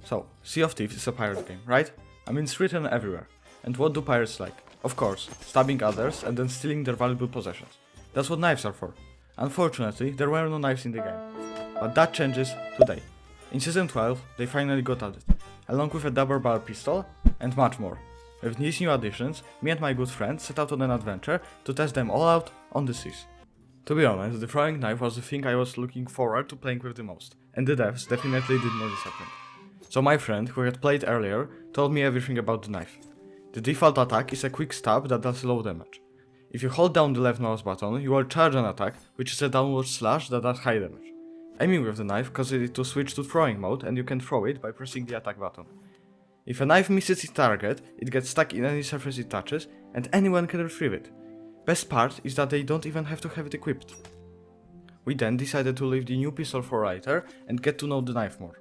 So, Sea of Thieves is a pirate game, right? I mean, it's written everywhere. And what do pirates like? Of course, stabbing others and then stealing their valuable possessions. That's what knives are for. Unfortunately, there were no knives in the game. But that changes today. In Season 12, they finally got added, along with a double barrel pistol and much more. With these new additions, me and my good friend set out on an adventure to test them all out on the seas. To be honest, the throwing knife was the thing I was looking forward to playing with the most, and the devs definitely did not disappoint. So my friend, who had played earlier, told me everything about the knife. The default attack is a quick stab that does low damage. If you hold down the left mouse button, you will charge an attack, which is a downward slash that does high damage. Aiming with the knife causes it to switch to throwing mode, and you can throw it by pressing the attack button. If a knife misses its target, it gets stuck in any surface it touches, and anyone can retrieve it. Best part is that they don't even have to have it equipped. We then decided to leave the new pistol for later and get to know the knife more.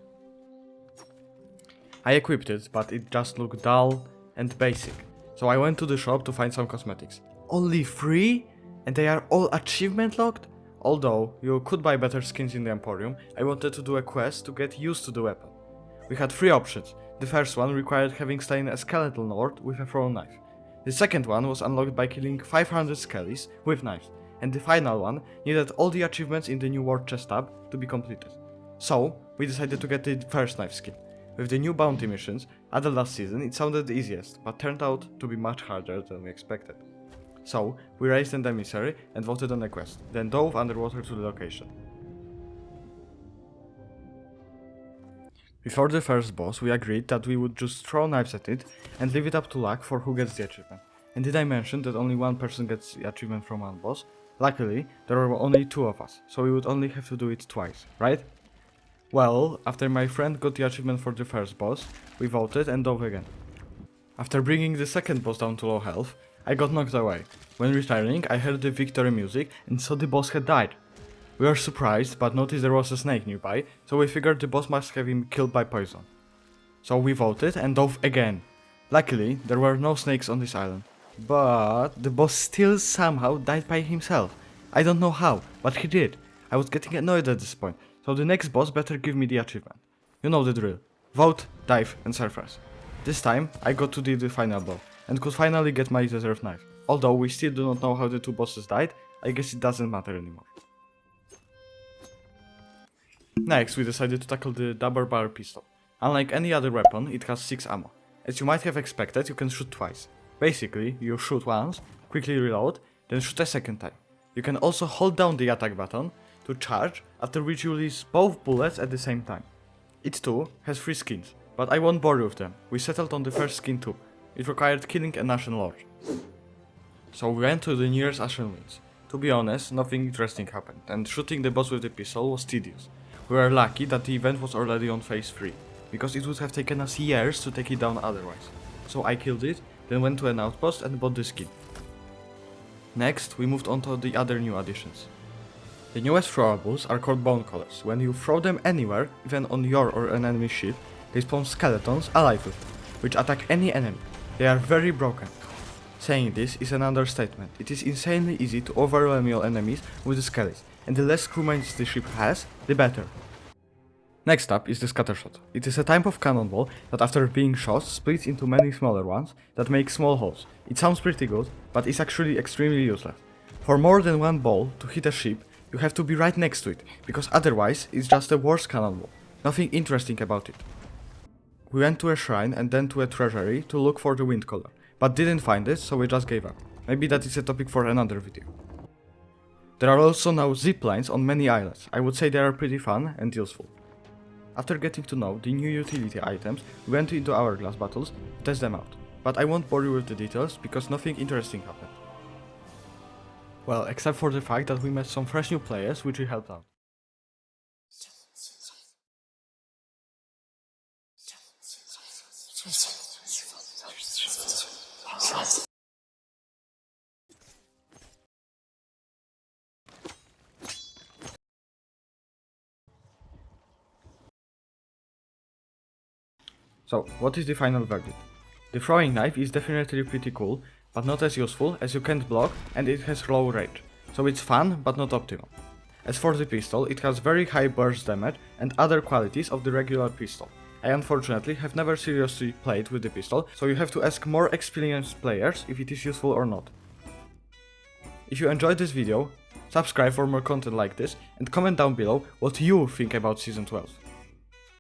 I equipped it, but it just looked dull and basic, so I went to the shop to find some cosmetics. Only 3? And they are all achievement locked? Although you could buy better skins in the Emporium, I wanted to do a quest to get used to the weapon. We had 3 options. The first one required having slain a skeleton lord with a thrown knife. The second one was unlocked by killing 500 skellies with knives, and the final one needed all the achievements in the new war chest tab to be completed. So, we decided to get the first knife skin. With the new bounty missions added last season, it sounded the easiest, but turned out to be much harder than we expected. So, we raised an emissary and voted on a quest, then dove underwater to the location. Before the first boss, we agreed that we would just throw knives at it and leave it up to luck for who gets the achievement. And did I mention that only one person gets the achievement from one boss? Luckily, there were only 2 of us, so we would only have to do it twice, right? Well, after my friend got the achievement for the first boss, we voted and dove again. After bringing the second boss down to low health, I got knocked away. When returning, I heard the victory music and saw the boss had died. We were surprised, but noticed there was a snake nearby, so we figured the boss must have been killed by poison. So we voted and dove again. Luckily, there were no snakes on this island. But the boss still somehow died by himself. I don't know how, but he did. I was getting annoyed at this point, so the next boss better give me the achievement. You know the drill. Vote, dive and surface. This time, I got to do the final blow, and could finally get my deserved knife. Although we still do not know how the 2 bosses died, I guess it doesn't matter anymore. Next, we decided to tackle the double barrel pistol. Unlike any other weapon, it has 6 ammo. As you might have expected, you can shoot twice. Basically, you shoot once, quickly reload, then shoot a second time. You can also hold down the attack button to charge, after which you release both bullets at the same time. It too has 3 skins, but I won't bore you with them. We settled on the first skin too. It required killing an Ashen Lord. So we went to the nearest Ashen Winds. To be honest, nothing interesting happened, and shooting the boss with the pistol was tedious. We were lucky that the event was already on phase 3, because it would have taken us years to take it down otherwise. So I killed it, then went to an outpost and bought the skin. Next, we moved on to the other new additions. The newest throwables are called bone collars. When you throw them anywhere, even on your or an enemy ship, they spawn skeletons alive with them, which attack any enemy. They are very broken. Saying this is an understatement. It is insanely easy to overwhelm your enemies with the skellies, and the less crewmates the ship has, the better. Next up is the scattershot. It is a type of cannonball that after being shot splits into many smaller ones that make small holes. It sounds pretty good, but is actually extremely useless. For more than one ball to hit a ship, you have to be right next to it, because otherwise it's just a worse cannonball. Nothing interesting about it. We went to a shrine and then to a treasury to look for the wind collar, but didn't find it, so we just gave up. Maybe that is a topic for another video. There are also now zip lines on many islands. I would say they are pretty fun and useful. After getting to know the new utility items, we went into hourglass battles to test them out. But I won't bore you with the details, because nothing interesting happened. Well, except for the fact that we met some fresh new players, which will help out. So, what is the final verdict? The throwing knife is definitely pretty cool, but not as useful as you can't block and it has low range, so it's fun but not optimal. As for the pistol, it has very high burst damage and other qualities of the regular pistol, I unfortunately have never seriously played with the pistol, so you have to ask more experienced players if it is useful or not. If you enjoyed this video, subscribe for more content like this and comment down below what you think about Season 12.